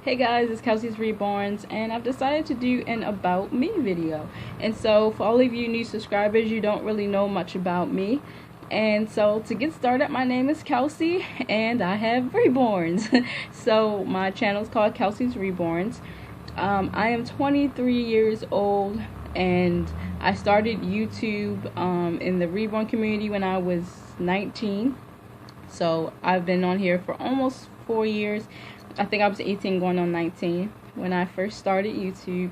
Hey guys, it's Kelsey's Reborns, and I've decided to do an About Me video. And so, for all of you new subscribers, you don't really know much about me. And so, to get started, my name is Kelsey, and I have Reborns. So, my channel is called Kelsey's Reborns. I am 23 years old, and I started YouTube in the Reborn community when I was 19. So, I've been on here for almost 4 years. I think I was 18 going on 19 when I first started YouTube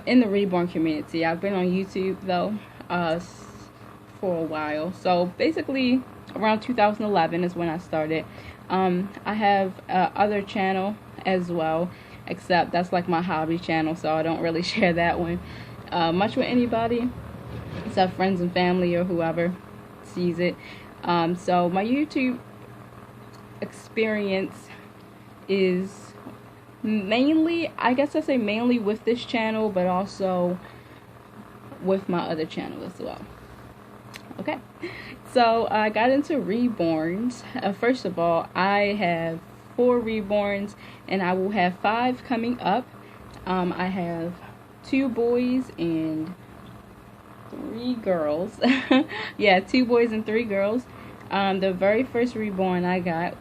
in the Reborn community. I've been on YouTube though for a while. So basically around 2011 is when I started. I have other channel as well, except that's like my hobby channel, so I don't really share that one much with anybody except friends and family or whoever sees it. So my YouTube experience is mainly, I guess I say mainly with this channel, but also with my other channel as well. Okay, so I got into Reborns. First of all, I have 4 Reborns, and I will have 5 coming up. I have 2 boys and 3 girls. Yeah, 2 boys and 3 girls. The very first Reborn I got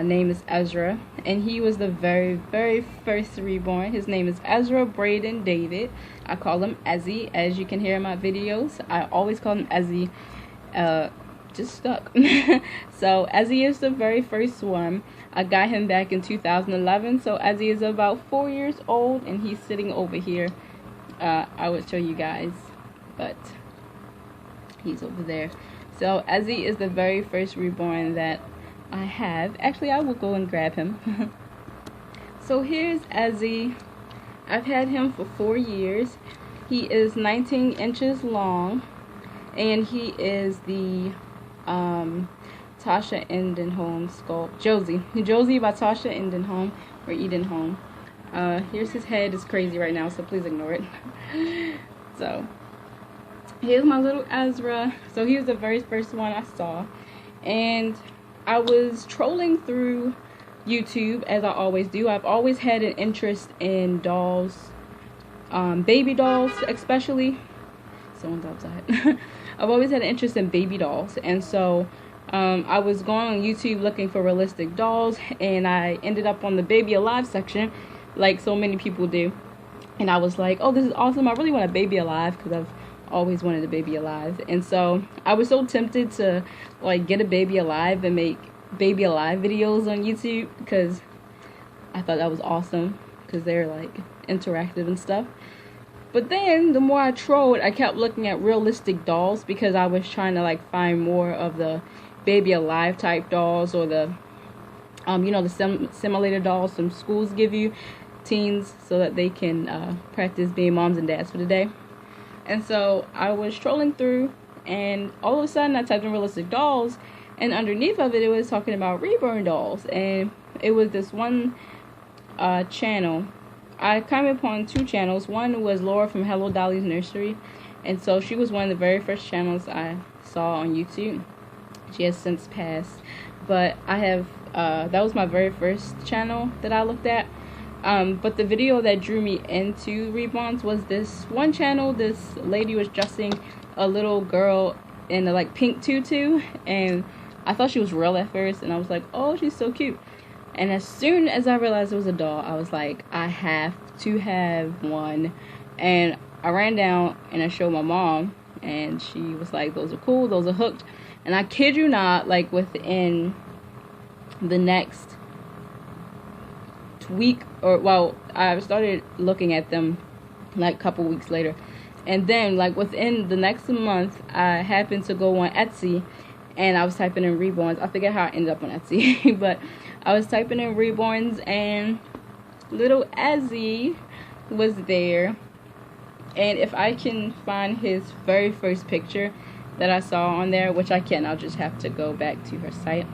name is Ezra, and he was the very first Reborn. His name is Ezra Braden David. I call him Ezzy, as you can hear in my videos. I always call him Ezzy, just stuck. So Ezzy is the very first one. I got him back in 2011, so Ezzy is about 4 years old, and he's sitting over here. I would show you guys, but he's over there. So Ezzy is the very first Reborn that I have. Actually, I will go and grab him. So here's Ezzy. I've had him for 4 years. He is 19 inches long, and he is the Tasha Edenholm sculpt. Josie by Tasha Edenholm or Edenholm. Here's his head. It's crazy right now, so please ignore it. So here's my little Ezra. So he was the very first one I saw, and I was trolling through YouTube as I always do. I've always had an interest in dolls, baby dolls especially. Someone's outside. I've always had an interest in baby dolls, and so I was going on YouTube looking for realistic dolls, and I ended up on the Baby Alive section, like so many people do. And I was like, oh, this is awesome. I really want a Baby Alive because I've always wanted a Baby Alive. And so I was so tempted to like get a Baby Alive and make Baby Alive videos on YouTube, because I thought that was awesome because they're like interactive and stuff. But then the more I trolled, I kept looking at realistic dolls because I was trying to like find more of the Baby Alive type dolls, or the you know, the simulator dolls some schools give you teens so that they can practice being moms and dads for the day. And so I was trolling through, and all of a sudden I typed in realistic dolls, and underneath of it, it was talking about Reborn dolls. And it was this one channel. I came upon 2 channels. One was Laura from Hello Dolly's Nursery, and so she was one of the very first channels I saw on YouTube. She has since passed, but I have that was my very first channel that I looked at. But the video that drew me into Reborns was this one channel. This lady was dressing a little girl in a like pink tutu, and I thought she was real at first, and I was like, oh, she's so cute. And as soon as I realized it was a doll, I was like, I have to have one. And I ran down and I showed my mom, and she was like, those are cool, those are hooked. And I kid you not, like within the next week, or well, I started looking at them like a couple weeks later, and then like within the next month I happened to go on Etsy, and I was typing in Reborns. I forget how I ended up on Etsy but I was typing in Reborns, and little Ezzy was there. And if I can find his very first picture that I saw on there, which I can, I'll just have to go back to her site,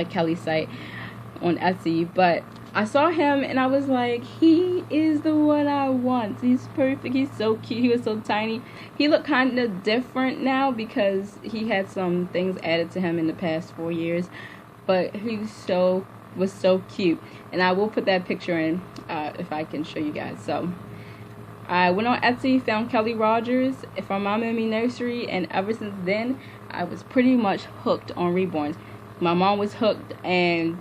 Kelly's site on Etsy. But I saw him and I was like, he is the one I want. He's perfect. He's so cute. He was so tiny. He looked kind of different now because he had some things added to him in the past 4 years. But he's so was so cute. And I will put that picture in if I can show you guys. So I went on Etsy, found Kelly Rogers from Mama and Me Nursery, and ever since then I was pretty much hooked on reborns. My mom was hooked, and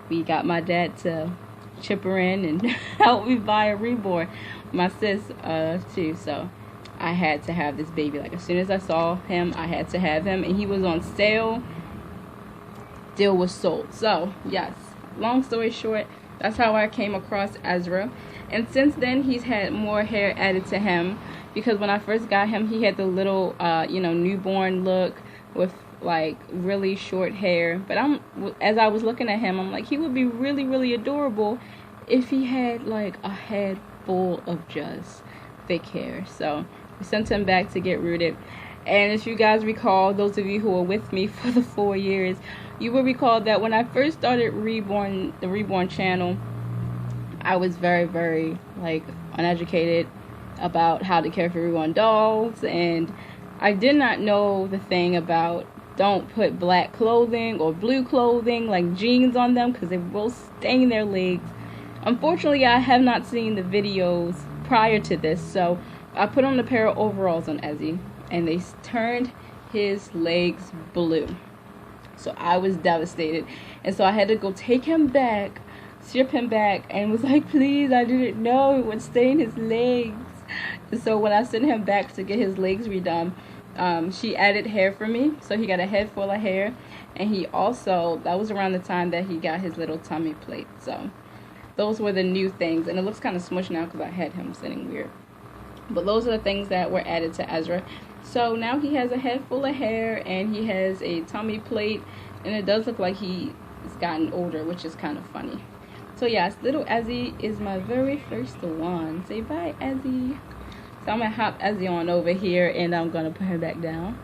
we got my dad to chip her in and help me buy a reborn. My sis too. So I had to have this baby. Like, as soon as I saw him, I had to have him, and he was on sale. Deal was sold. So yes, long story short, that's how I came across Ezra. And since then, he's had more hair added to him, because when I first got him, he had the little newborn look with like really short hair. But as I was looking at him, I'm like, he would be really, really adorable if he had like a head full of just thick hair. So we sent him back to get rooted. And as you guys recall, those of you who were with me for the 4 years, you will recall that when I first started the Reborn channel, I was very, very like uneducated about how to care for reborn dogs, and I did not know the thing about don't put black clothing or blue clothing like jeans on them, because they will stain their legs. Unfortunately, I have not seen the videos prior to this, so I put on a pair of overalls on Ezzy, and they turned his legs blue. So I was devastated, and so I had to go take him back, strip him back, and was like, please, I didn't know it would stain his legs. And so when I sent him back to get his legs redone, she added hair for me, so he got a head full of hair. And he also, that was around the time that he got his little tummy plate. So those were the new things, and it looks kind of smushed now because I had him sitting weird. But those are the things that were added to Ezra. So now he has a head full of hair, and he has a tummy plate, and it does look like he's gotten older, which is kind of funny. So yes, little Ezzy is my very first one. Say bye, Ezzy. So I'm gonna hop Ezzy on over here, and I'm gonna put her back down.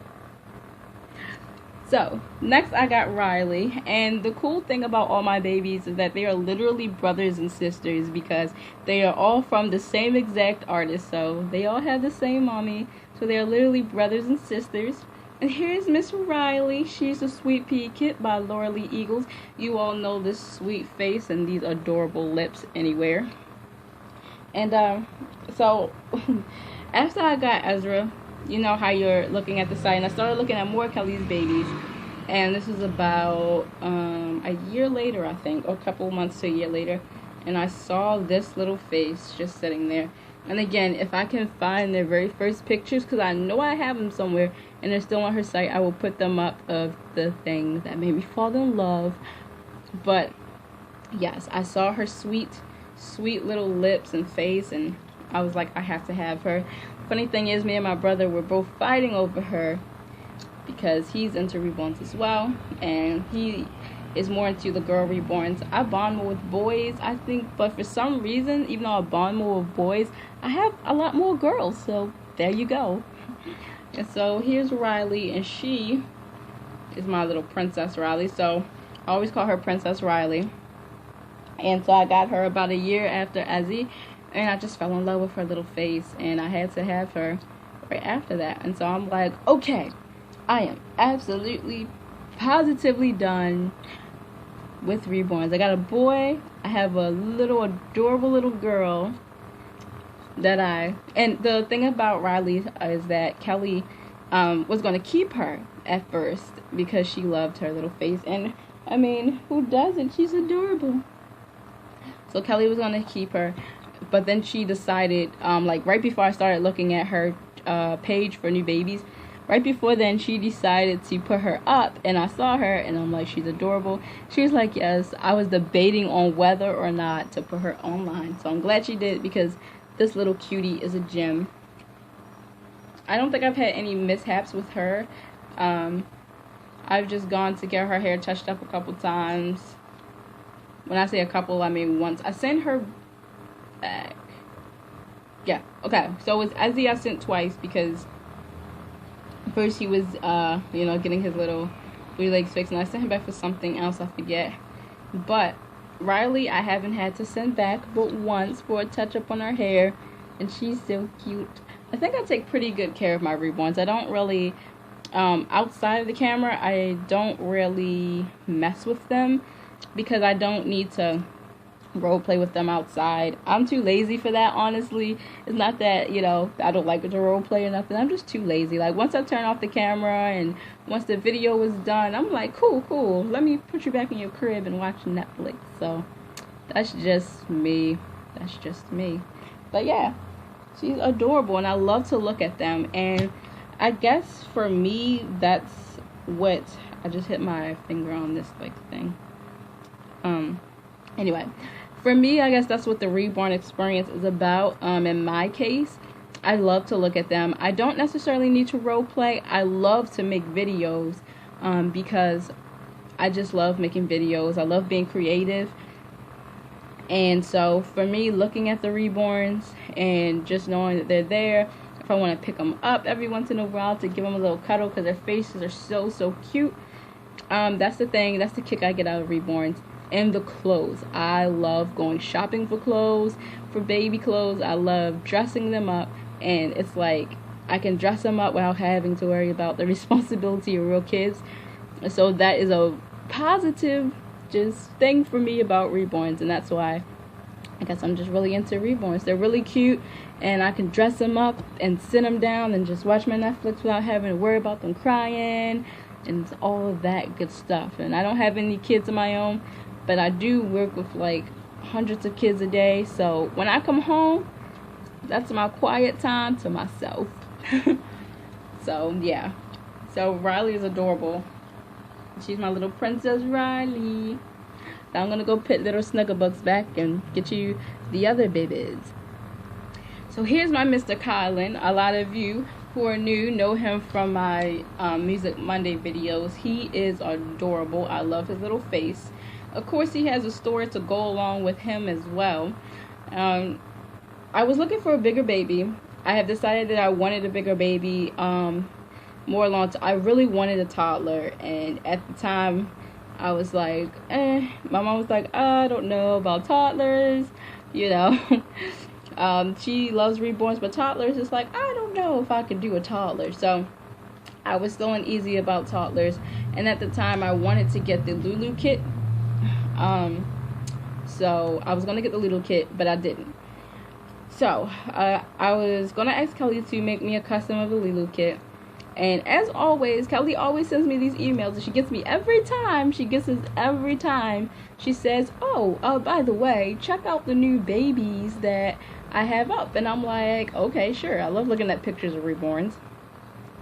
So next I got Riley, and the cool thing about all my babies is that they are literally brothers and sisters, because they are all from the same exact artist. So they all have the same mommy, so they are literally brothers and sisters. And here's Miss Riley. She's a Sweet Pea Kit by Laura Lee Eagles. You all know this sweet face and these adorable lips anywhere. And so after I got Ezra, you know how you're looking at the site, and I started looking at more Kelly's babies. And this was about a year later, I think, or a couple months to a year later, and I saw this little face just sitting there. And again, if I can find their very first pictures, because I know I have them somewhere and they're still on her site, I will put them up of the thing that made me fall in love. But yes, I saw her sweet little lips and face, and I was like, I have to have her. Funny thing is, me and my brother were both fighting over her, because he's into reborns as well, and he is more into the girl reborns. I bond more with boys, I think, but for some reason, even though I bond more with boys, I have a lot more girls. So there you go. And so here's Riley, and she is my little Princess Riley. So I always call her Princess Riley. And so I got her about a year after Ezzy, and I just fell in love with her little face, and I had to have her right after that. And so I'm like, okay, I am absolutely positively done with reborns. I got a boy, I have a little adorable little girl and the thing about Riley is that Kelly was going to keep her at first because she loved her little face, and I mean, who doesn't? She's adorable. So Kelly was going to keep her, but then she decided, like right before I started looking at her page for new babies, right before then, she decided to put her up, and I saw her, and I'm like, she's adorable. She was like, yes. I was debating on whether or not to put her online, so I'm glad she did, because this little cutie is a gem. I don't think I've had any mishaps with her. I've just gone to get her hair touched up a couple times. When I say a couple, I mean once. I sent her back. Yeah, okay. So with Ezzy, I sent twice, because first he was, getting his little blue legs fixed, and I sent him back for something else, I forget. But Riley, I haven't had to send back but once for a touch-up on her hair, and she's so cute. I think I take pretty good care of my reborns. I don't really, outside of the camera, I don't really mess with them. because I don't need to role play with them outside. I'm too lazy for that, honestly. It's not that, you know, I don't like it to role play or nothing. I'm just too lazy. Like, once I turn off the camera and once the video was done, I'm like, cool, let me put you back in your crib and watch Netflix. So that's just me. But yeah, she's adorable, and I love to look at them. And I guess for me, that's what, I just hit my finger on this like thing. Anyway, for me, I guess that's what the reborn experience is about. In my case, I love to look at them. I don't necessarily need to role play. I love to make videos because I just love making videos. I love being creative. And so for me, looking at the reborns and just knowing that they're there, if I want to pick them up every once in a while to give them a little cuddle because their faces are so cute. That's the thing. That's the kick I get out of reborns. And the clothes. I love going shopping for clothes, for baby clothes. I love dressing them up, and it's like I can dress them up without having to worry about the responsibility of real kids. So that is a positive just thing for me about reborns, and that's why I guess I'm just really into reborns. They're really cute, and I can dress them up and sit them down and just watch my Netflix without having to worry about them crying and all of that good stuff. And I don't have any kids of my own, but I do work with like hundreds of kids a day. So when I come home, that's my quiet time to myself. So yeah. So Riley is adorable. She's my little princess Riley. Now I'm going to go put little Snugglebugs back and get you the other babies. So here's my Mr. Kylan. A lot of you who are new know him from my Music Monday videos. He is adorable. I love his little face. Of course, he has a story to go along with him as well. I was looking for a bigger baby. I have decided that I wanted a bigger baby. More along I really wanted a toddler, and at the time I was like, my mom was like, I don't know about toddlers, you know. She loves reborns, but toddlers is like, I don't know if I could do a toddler. So I was still uneasy about toddlers, and at the time I wanted to get the Lulu kit. So I was gonna get the Lulu kit, but I didn't. So I was gonna ask Kelly to make me a custom of the Lulu kit. And as always, Kelly always sends me these emails, and she gets me every time. She gets us every time. She says, by the way, check out the new babies that I have up. And I'm like, okay, sure. I love looking at pictures of reborns.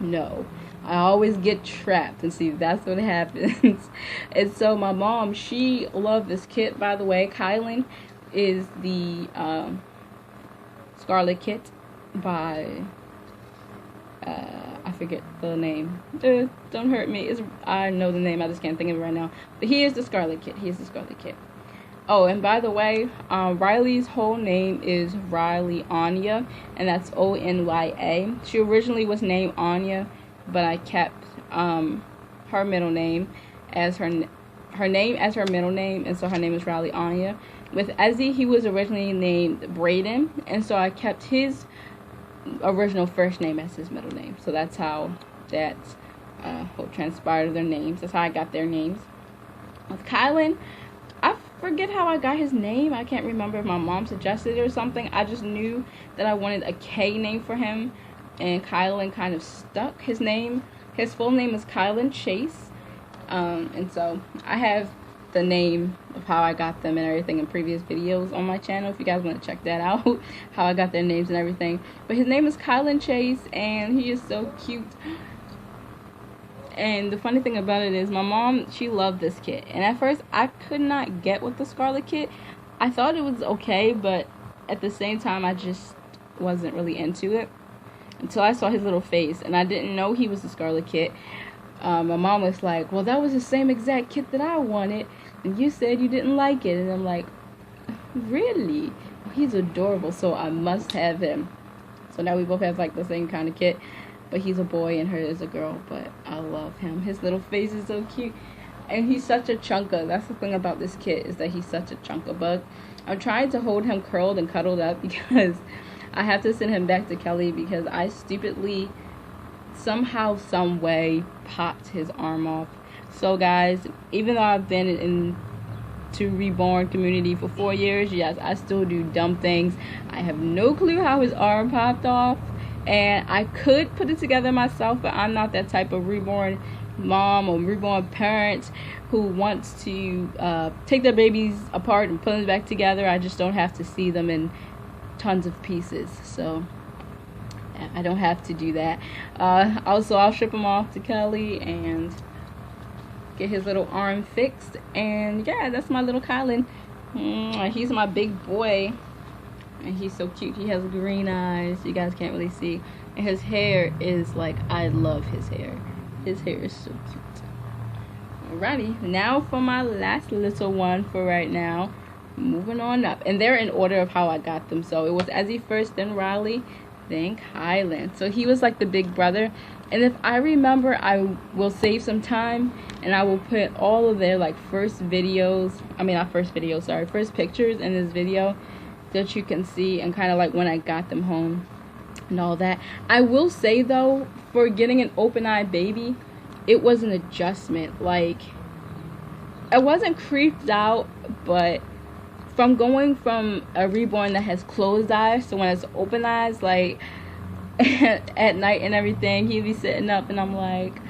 No, I always get trapped, and see, that's what happens. And so my mom, she loved this kit, by the way. Kylan is the Scarlet Kit by... I forget the name. Don't hurt me. I know the name. I just can't think of it right now. But he is the Scarlet Kit. He is the Scarlet Kit. Oh, and by the way, Riley's whole name is Riley Anya, and that's Onya. She originally was named Anya, but I kept her middle name as her name as her middle name, and so her name is Riley Anya. With Ezzy, he was originally named Braden, and so I kept his original first name as his middle name. So that's how that transpired, their names. That's how I got their names. With Kylan, I forget how I got his name. I can't remember if my mom suggested it or something. I just knew that I wanted a K name for him, and Kylan kind of stuck. His full name is Kylan Chase, and so I have the name of how I got them and everything in previous videos on my channel if you guys want to check that out, how I got their names and everything. But his name is Kylan Chase, and he is so cute. And the funny thing about it is my mom, she loved this kit, and at first I could not get with the Scarlet Kit. I thought it was okay, but at the same time I just wasn't really into it until I saw his little face, and I didn't know he was the Scarlet Kit. My mom was like, well, that was the same exact kit that I wanted, and you said you didn't like it. And I'm like, really? He's adorable, so I must have him. So now we both have like the same kind of kit, but he's a boy and her is a girl. But I love him. His little face is so cute, and he's such a chunker. That's the thing about this kit, is that he's such a chunker bug. I'm trying to hold him curled and cuddled up because I have to send him back to Kelly because I stupidly somehow, some way, popped his arm off. So guys, even though I've been in into Reborn community for 4 years. Yes, I still do dumb things. I have no clue how his arm popped off, and I could put it together myself, but I'm not that type of Reborn mom or Reborn parent who wants to take their babies apart and put them back together. I just don't have to see them in tons of pieces, so I don't have to do that. Also, I'll ship him off to Kelly and get his little arm fixed. And yeah, that's my little Kylan. He's my big boy, and he's so cute. He has green eyes. You guys can't really see, and his hair is like, I love his hair. His hair is so cute. Alrighty, now for my last little one for right now. Moving on up, and they're in order of how I got them. So it was Ezzy first, then Riley, then Kylan. So he was like the big brother, and if I remember, I will save some time and I will put all of their like first pictures in this video that you can see, and kind of like when I got them home and all that. I will say though, for getting an open-eyed baby, it was an adjustment. Like, I wasn't creeped out, but from going from a Reborn that has closed eyes to when it's open eyes, like at night and everything, he'd be sitting up and I'm like,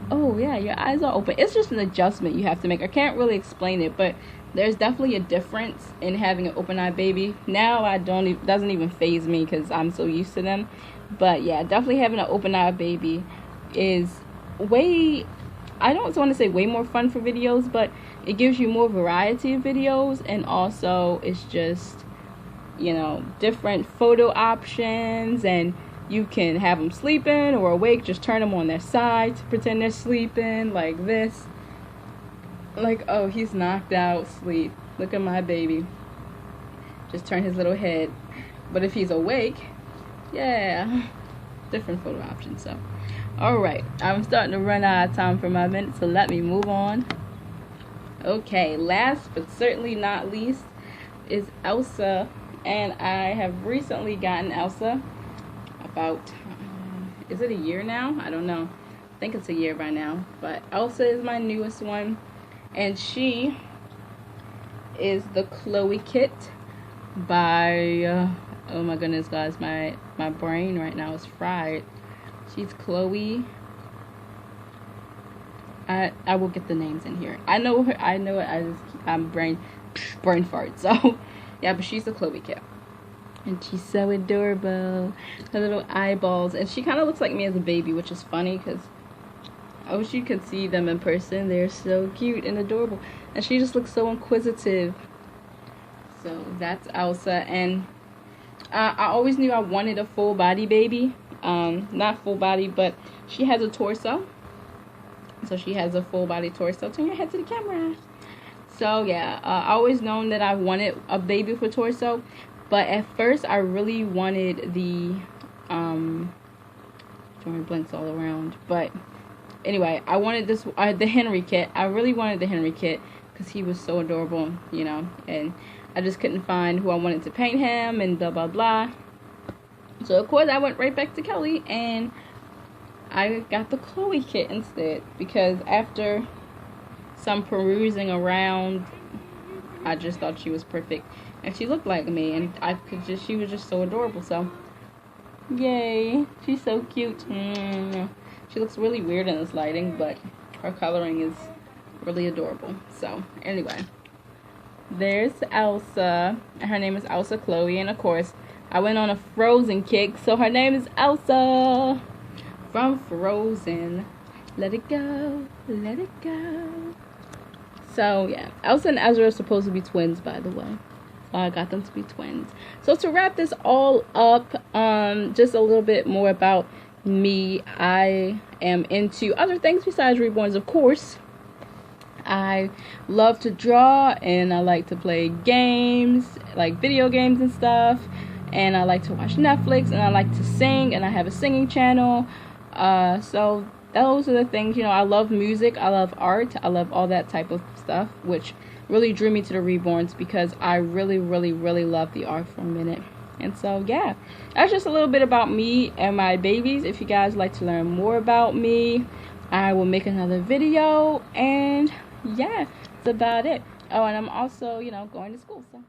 oh yeah, your eyes are open. It's just an adjustment you have to make. I can't really explain it, but there's definitely a difference in having an open-eyed baby. Now it doesn't even faze me because I'm so used to them. But yeah, definitely having an open-eyed baby is way, I don't want to say way more fun for videos, but it gives you more variety of videos, and also it's just, you know, different photo options, and you can have them sleeping or awake, just turn them on their side to pretend they're sleeping like this. Like, oh, he's knocked out, sleep. Look at my baby. Just turn his little head. But if he's awake, yeah, different photo options. So, alright, I'm starting to run out of time for my minute, so let me move on. Okay, last but certainly not least is Elsa, and I have recently gotten Elsa about, is it a year now? I don't know. I think it's a year by now, but Elsa is my newest one, and she is the Chloe kit by, oh my goodness guys, my brain right now is fried. She's Chloe. I will get the names in here. I know her. I know it. I'm brain fart. So yeah, but she's the Chloe kit, and she's so adorable. Her little eyeballs, and she kind of looks like me as a baby, which is funny because I wish you could see them in person. They're so cute and adorable, and she just looks so inquisitive. So that's Elsa, and I always knew I wanted a full body baby. Not full body, but she has a torso. So she has a full body torso. Turn your head to the camera. So yeah, I always known that I wanted a baby for torso, but at first I really wanted the drawing blanks all around. But anyway, I wanted this the Henry kit. I really wanted the Henry kit because he was so adorable, you know, and I just couldn't find who I wanted to paint him and blah blah blah. So of course I went right back to Kelly and I got the Chloe kit instead, because after some perusing around, I just thought she was perfect, and she looked like me, and she was just so adorable. So yay, she's so cute. She looks really weird in this lighting, but her coloring is really adorable. So anyway, there's Elsa, and her name is Elsa Chloe, and of course I went on a Frozen kick, so her name is Elsa from Frozen. Let it go, let it go. So yeah, Elsa and Ezra are supposed to be twins, by the way. So I got them to be twins. So to wrap this all up, just a little bit more about me. I am into other things besides Reborns, of course. I love to draw, and I like to play games, like video games and stuff. And I like to watch Netflix, and I like to sing, and I have a singing channel. So those are the things, you know. I love music, I love art, I love all that type of stuff, which really drew me to the Reborns because I really love the art for a minute. And so yeah, that's just a little bit about me and my babies. If you guys like to learn more about me, I will make another video, and yeah, that's about it. Oh, and I'm also, going to school, so